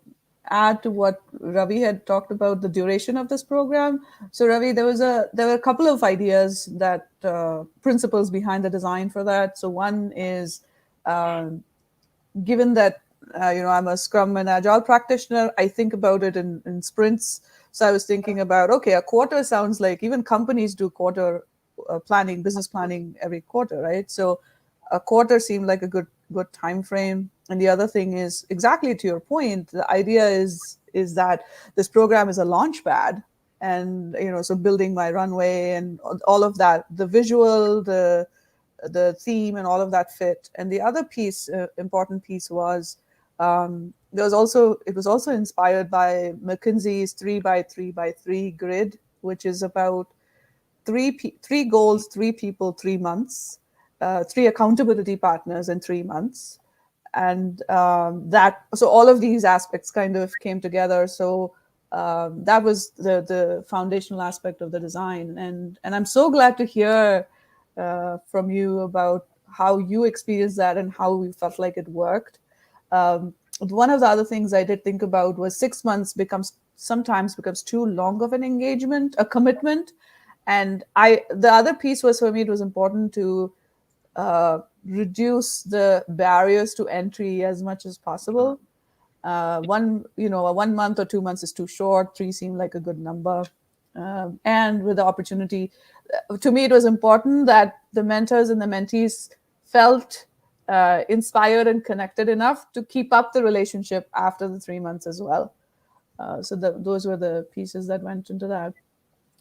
add to what Ravi had talked about the duration of this program. So Ravi, there were a couple of ideas that principles behind the design for that. So one is um, given that I'm a Scrum and Agile practitioner, I think about it in sprints. So I was thinking about, okay, a quarter sounds like even companies do quarter planning, business planning every quarter, right? So a quarter seemed like a good time frame. And the other thing is exactly to your point. The idea is that this program is a launch pad, and so building my runway and all of that, the visual, the theme and all of that fit. And the other piece, important piece, was it was also inspired by McKinsey's 3 by 3 by 3 grid, which is about three goals, 3 people, 3 months, 3 accountability partners in 3 months. And that so all of these aspects kind of came together. So that was the foundational aspect of the design. And I'm so glad to hear from you about how you experienced that and how you felt like it worked. One of the other things I did think about was 6 months sometimes becomes too long of an engagement, a commitment. And the other piece was, for me, it was important to reduce the barriers to entry as much as possible. A 1 month or 2 months is too short. 3 seemed like a good number. And with the opportunity, to me, it was important that the mentors and the mentees felt inspired and connected enough to keep up the relationship after the 3 months as well. Those were the pieces that went into that.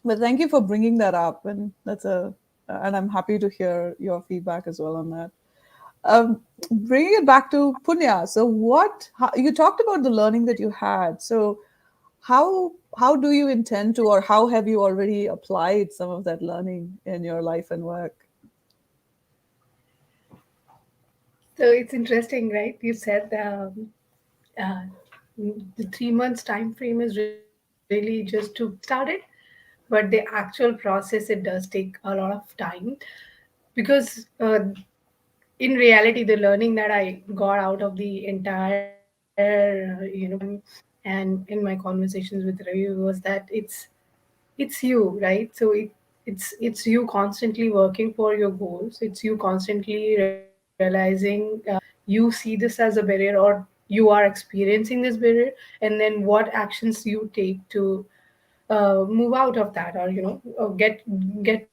But thank you for bringing that up, and and I'm happy to hear your feedback as well on that. Bringing it back to Punya. So, you talked about the learning that you had. So, how do you intend to, or how have you already applied some of that learning in your life and work? So it's interesting, right? You said uh, the 3 months time frame is really just to start it, but the actual process, it does take a lot of time because in reality, the learning that I got out of the entire and in my conversations with Ravi was that it's you, right? So it's you constantly working for your goals. It's you constantly realizing you see this as a barrier, or you are experiencing this barrier, and then what actions you take to move out of that, or get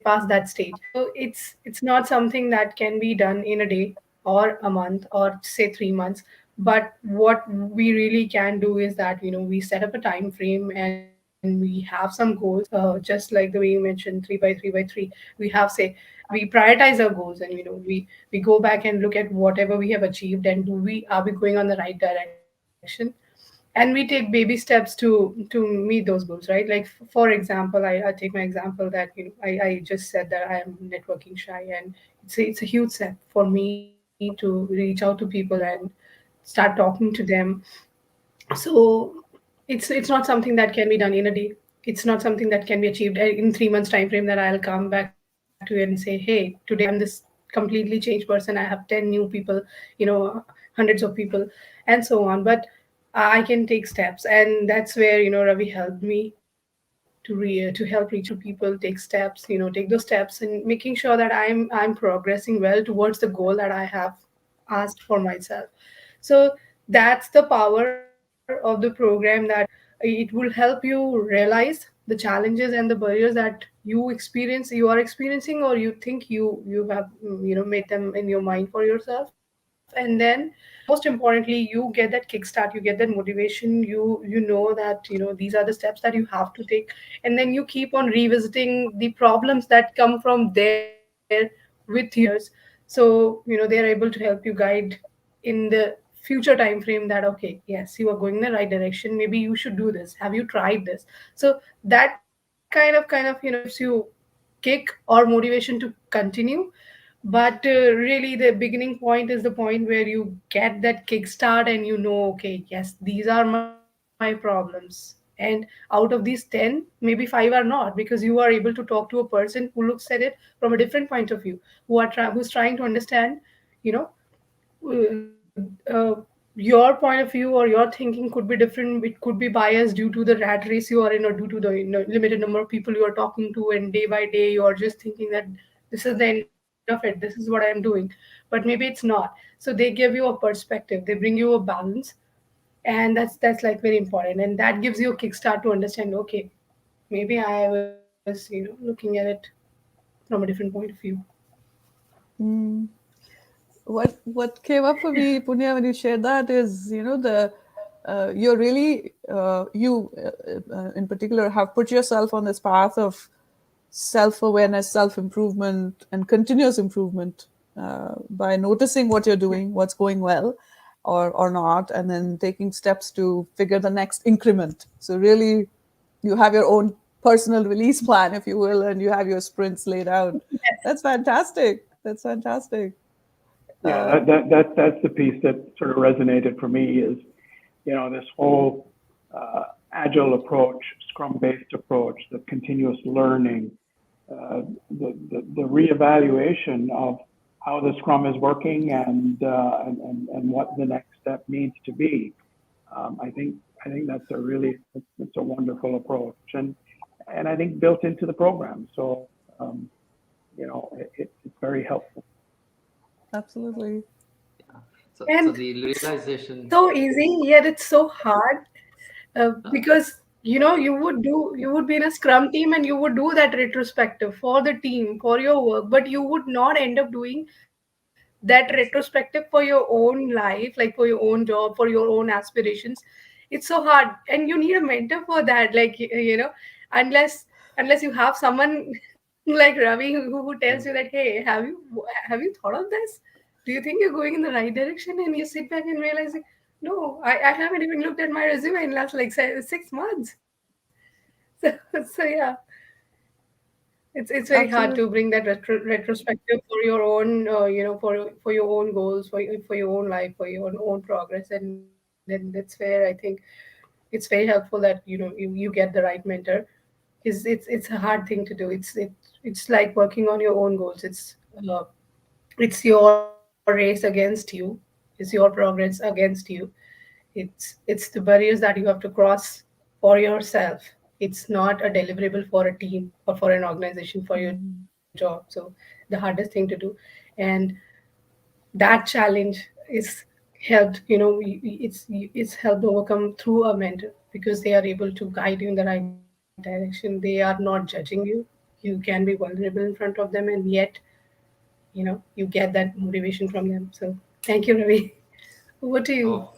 past that stage. So it's not something that can be done in a day or a month or say 3 months. But what we really can do is that we set up a time frame and we have some goals, just like the way you mentioned, 3 by 3 by 3. We have, say, we prioritize our goals, and we go back and look at whatever we have achieved, and are we going on the right direction. And we take baby steps to meet those goals, right? Like, for example, I take my example that I just said that I am networking shy, and it's a huge step for me to reach out to people and start talking to them. So it's not something that can be done in a day. It's not something that can be achieved in 3 months time frame, that I'll come back to you and say, hey, today I'm this completely changed person, I have 10 new people, hundreds of people, and so on. But I can take steps, and that's where Ravi helped me to help reach out to people, take steps, take those steps, and making sure that I'm progressing well towards the goal that I have asked for myself. So that's the power of the program, that it will help you realize the challenges and the barriers that you are experiencing, or you think you have made them in your mind for yourself. and then most importantly, you get that kickstart, you get that motivation, you know that these are the steps that you have to take, and then you keep on revisiting the problems that come from there with years. So they're able to help you guide in the future time frame that, okay, yes, you are going in the right direction, maybe you should do this, have you tried this? So that kind of gives you kick or motivation to continue. But really, the beginning point is the point where you get that kickstart and okay, yes, these are my problems. And out of these 10, maybe 5 are not, because you are able to talk to a person who looks at it from a different point of view, who's trying to understand, you know, your point of view or your thinking could be different. It could be biased due to the rat race you are in, or due to the limited number of people you are talking to, and day by day you are just thinking that this is the end of it, this is what I'm doing, but maybe it's not. So they give you a perspective, they bring you a balance, and that's like very important, and that gives you a kickstart to understand, okay, maybe I was looking at it from a different point of view. What came up for me, Punya, when you shared that is, the you're really you in particular have put yourself on this path of self-awareness, self-improvement, and continuous improvement by noticing what you're doing, what's going well or not, and then taking steps to figure the next increment. So really, you have your own personal release plan, if you will, and you have your sprints laid out. That's fantastic. That's fantastic. Yeah, that's the piece that sort of resonated for me is, this whole agile approach, Scrum-based approach, the continuous learning, the reevaluation of how the Scrum is working and what the next step needs to be. I think that's it's a wonderful approach, and I think built into the program. So it's very helpful. Absolutely. Yeah. So And the realization. so easy, yet it's so hard, because you would be in a scrum team and you would do that retrospective for the team, for your work, but you would not end up doing that Yes. retrospective for your own life, like for your own job, for your own aspirations. It's so hard, and you need a mentor for that, like unless you have someone like Ravi who tells you that, Mm. hey, have you thought of this? Do you think you're going in the right direction? And you sit back and realize, like, no, I haven't even looked at my resume in last like 6 months. So, yeah, it's very hard to bring Absolutely. that retrospective for your own, for your own goals, for your own life, for your own progress, and then that's where I think it's very helpful that you get the right mentor. Is it's a hard thing to do. It's like working on your own goals. Uh, it's your race against you. It's your progress against you. It's the barriers that you have to cross for yourself. It's not a deliverable for a team or for an organization for your job. So the hardest thing to do, and that challenge is it's helped overcome through a mentor, because they are able to guide you in the right direction. They are not judging you. You can be vulnerable in front of them, and yet you get that motivation from them. So thank you, Ravi. Over to you. Oh,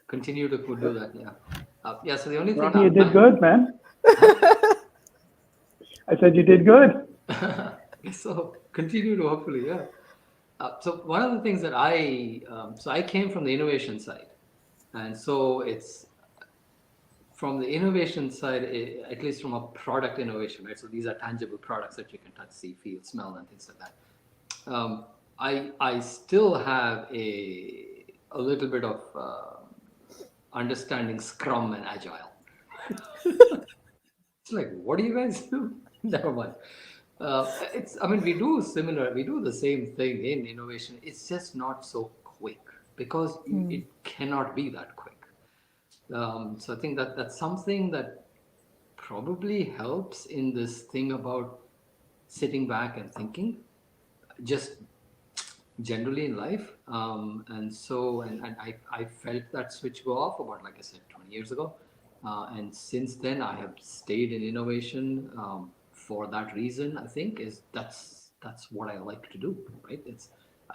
continue to do that. Yeah. Yeah. So the only thing Ronnie, you did good, man. huh? I said you did good. So continue to hopefully, yeah. So one of the things that so I came from the innovation side, and so it's from the innovation side, at least from a product innovation, right? So these are tangible products that you can touch, see, feel, smell, and things like that. I still have a little bit of understanding Scrum and Agile. It's like, what do you guys do? Never mind. I mean, we do the same thing in innovation. It's just not so quick because it cannot be that quick. So I think that that's something that probably helps in this thing about sitting back and thinking, just generally in life. And I felt that switch go off about, like I said, 20 years ago. And since then, I have stayed in innovation for that reason. I think is that's what I like to do, right?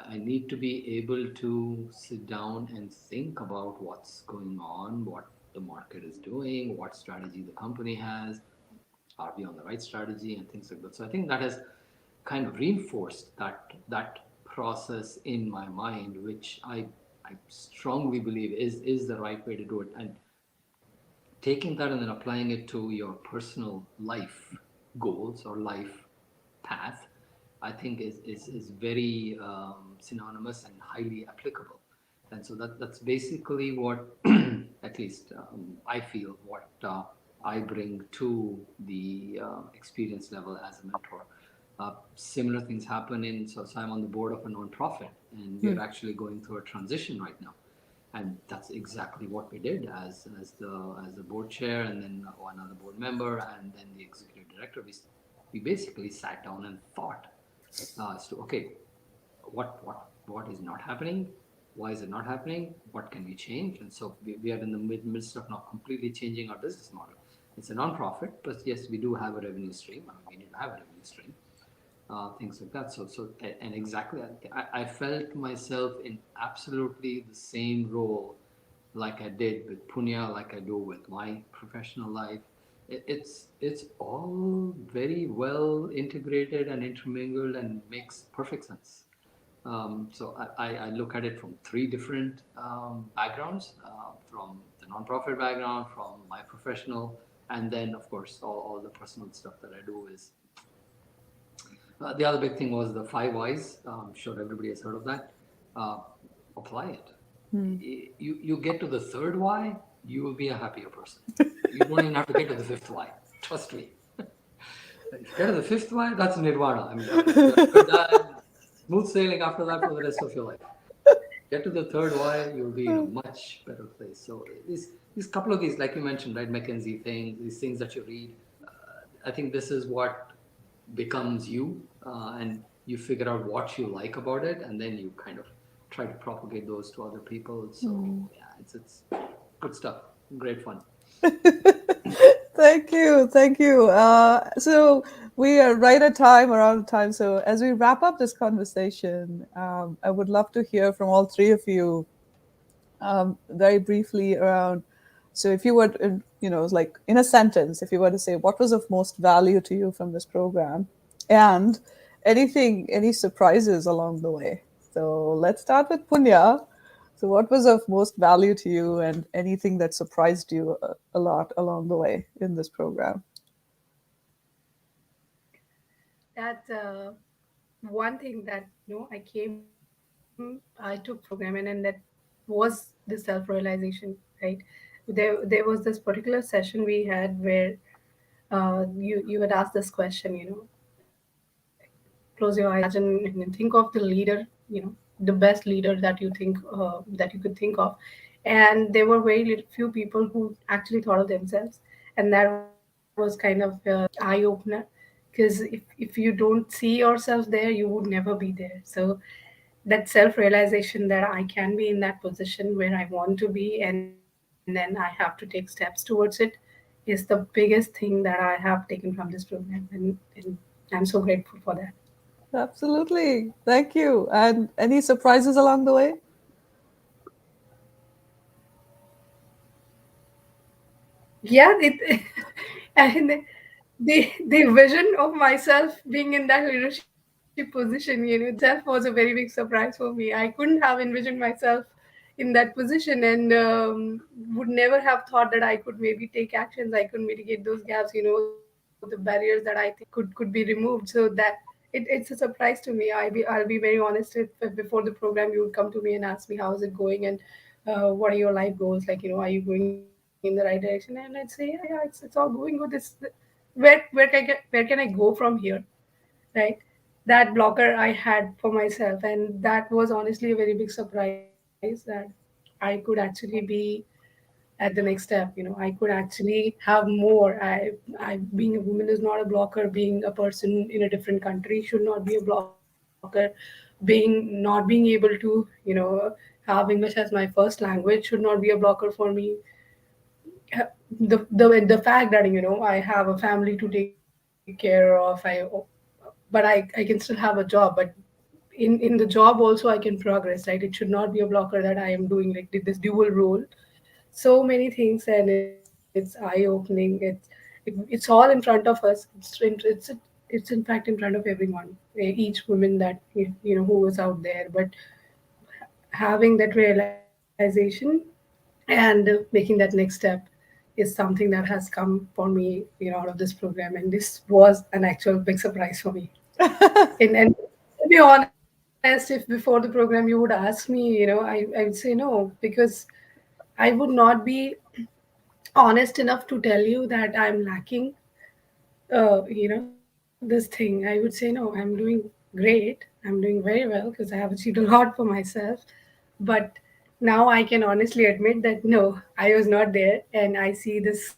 I need to be able to sit down and think about what's going on, what the market is doing, what strategy the company has, are we on the right strategy, and things like that. So I think that has kind of reinforced that process in my mind, which I strongly believe is the right way to do it. And taking that and then applying it to your personal life goals or life path, I think is very synonymous and highly applicable. And so that's basically what, at least I feel, what I bring to the experience level as a mentor. Similar things happen so I'm on the board of a nonprofit, and we're actually going through a transition right now, and that's exactly what we did as the board chair, and then one other board member, and then the executive director. We basically sat down and thought as to, okay, what is not happening, why is it not happening, what can we change. And so we are in the midst of now completely changing our business model. It's a non-profit, but yes, we do have a revenue stream. I mean, we need to have a revenue stream, things like that. And exactly, I felt myself in absolutely the same role like I did with Punya, like I do with my professional life. It's all very well integrated and intermingled and makes perfect sense. So I look at it from three different backgrounds, from the nonprofit background, from my professional, and then of course all the personal stuff that I do is the other big thing was the five whys. I'm sure everybody has heard of that. Uh, Apply it. You get to the third why, you will be a happier person. You don't even have to get to the fifth why. Trust me. If you get to the fifth why, that's nirvana. I mean, you're done. Smooth sailing after that for the rest of your life. Get to the third why, you'll be in a much better place. So these couple of these, like you mentioned, right, McKinsey thing, these things that you read, I think this is what becomes you, and you figure out what you like about it, and then you kind of try to propagate those to other people. So yeah, it's good stuff, great fun. Thank you. Thank you. So we are right at time, around time. So as we wrap up this conversation, I would love to hear from all three of you very briefly around. So if you were, like in a sentence, if you were to say what was of most value to you from this program, and any surprises along the way. So let's start with Punya. So what was of most value to you, and anything that surprised you a lot along the way in this program? That's one thing that I took program and that was the self realization, right? There was this particular session we had where you had asked this question, close your eyes, imagine and think of the leader, the best leader that you think that you could think of. And there were very few people who actually thought of themselves, and that was kind of eye opener, because if you don't see yourself there, you would never be there. So that self realization that I can be in that position where I want to be, and then I have to take steps towards it, is the biggest thing that I have taken from this program. And I'm so grateful for that. Absolutely. Thank you. And any surprises along the way? Yeah, and the vision of myself being in that leadership position, itself was a very big surprise for me. I couldn't have envisioned myself in that position, and would never have thought that I could maybe take actions, I could mitigate those gaps, the barriers that I think could be removed. So that it's a surprise to me. I'll be very honest. If before the program you would come to me and ask me how is it going, and what are your life goals, like, are you going in the right direction, and I'd say, yeah, it's all going good. It's where can I go from here, right? That blocker I had for myself, and that was honestly a very big surprise that I could actually be at the next step. I could actually have more. I being a woman is not a blocker. Being a person in a different country should not be a blocker. Not being able to, have English as my first language should not be a blocker for me. The fact that, I have a family to take care of, but I can still have a job, but in the job also I can progress, right? It should not be a blocker that I am doing like this dual role. So many things, and it's eye-opening. It's all in front of us. It's in fact in front of everyone, each woman that who was out there. But having that realization and making that next step is something that has come for me, out of this program. And this was an actual big surprise for me. And to be honest, if before the program you would ask me, I would say no, because I would not be honest enough to tell you that I'm lacking, this thing. I would say no, I'm doing great. I'm doing very well because I have achieved a lot for myself. But now I can honestly admit that no, I was not there, and I see this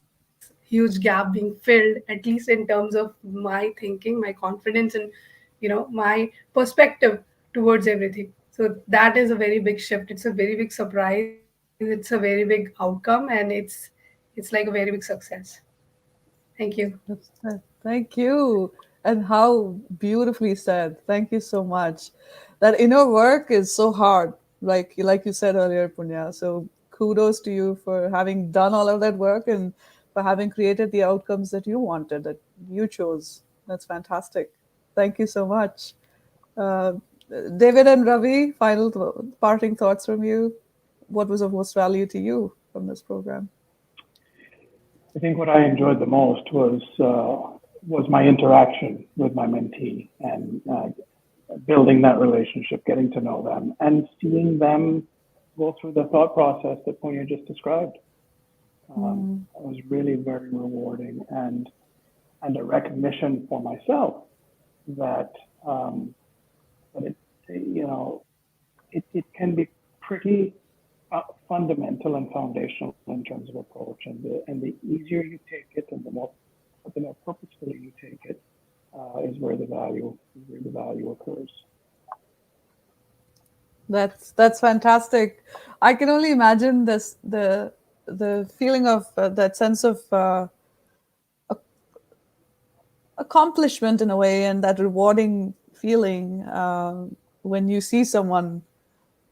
huge gap being filled, at least in terms of my thinking, my confidence, and my perspective towards everything. So that is a very big shift. It's a very big surprise. It's a very big outcome, and it's like a very big success. Thank you. Thank you. And how beautifully said. Thank you so much. That inner work is so hard, like you said earlier, Punya. So kudos to you for having done all of that work and for having created the outcomes that you wanted, that you chose. That's fantastic. Thank you so much. Uh, David and Ravi, parting thoughts from you. What was of most value to you from this program? I think what I enjoyed the most was my interaction with my mentee and building that relationship, getting to know them, and seeing them go through the thought process that Punya just described. It was really very rewarding and a recognition for myself that that it can be pretty fundamental and foundational in terms of approach, and the easier you take it, and the more purposefully you take it, is where the value occurs. That's fantastic. I can only imagine the feeling of that sense of accomplishment in a way, and that rewarding feeling when you see someone,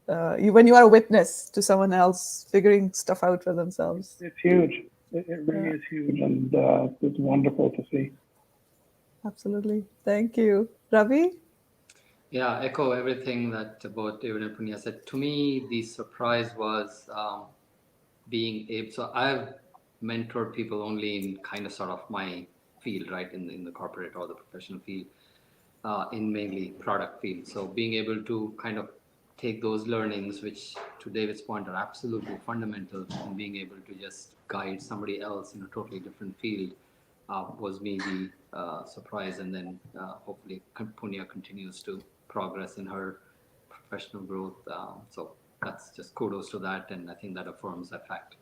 when you are a witness to someone else figuring stuff out for themselves. It's huge. It really is huge, and it's wonderful to see. Absolutely. Thank you. Ravi? Yeah, echo everything that both David and Punya said. To me, the surprise was being able. So I've mentored people only in kind of sort of my field, right, in the corporate or the professional field, in mainly product field. So being able to kind of take those learnings, which to David's point are absolutely fundamental, and being able to just guide somebody else in a totally different field was maybe surprise. And then hopefully Punya continues to progress in her professional growth. So that's just kudos to that, and I think that affirms that fact.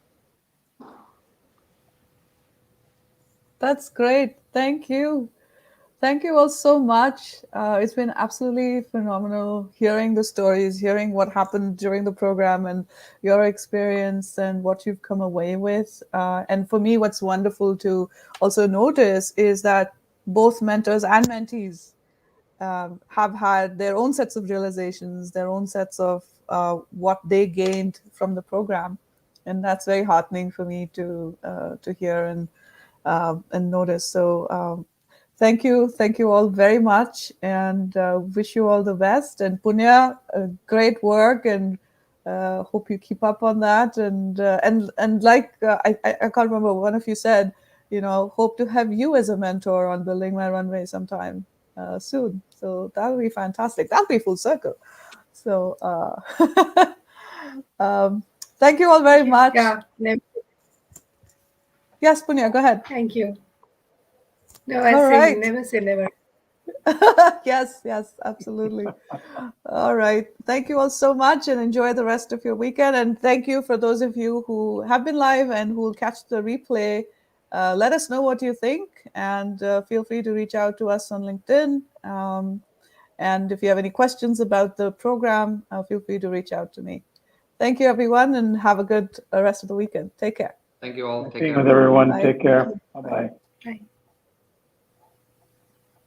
That's great. Thank you. Thank you all so much. It's been absolutely phenomenal hearing the stories, hearing what happened during the program and your experience and what you've come away with. And for me, what's wonderful to also notice is that both mentors and mentees have had their own sets of realizations, their own sets of what they gained from the program. And that's very heartening for me to hear and notice. So thank you all very much, and wish you all the best. And Punya, great work, and hope you keep up on that. And like I can't remember, one of you said, hope to have you as a mentor on Building My Runway sometime soon. So that would be fantastic. That'll be full circle. So thank you all very much. Yeah. Yes, Punya, go ahead. Thank you. No, I All say right. never say never. Yes, absolutely. All right. Thank you all so much, and enjoy the rest of your weekend. And thank you for those of you who have been live and who will catch the replay. Let us know what you think, and feel free to reach out to us on LinkedIn. And if you have any questions about the program, feel free to reach out to me. Thank you, everyone, and have a good rest of the weekend. Take care. Thank you all. Nice Take being care. with everyone. Bye. Take care. Bye-bye.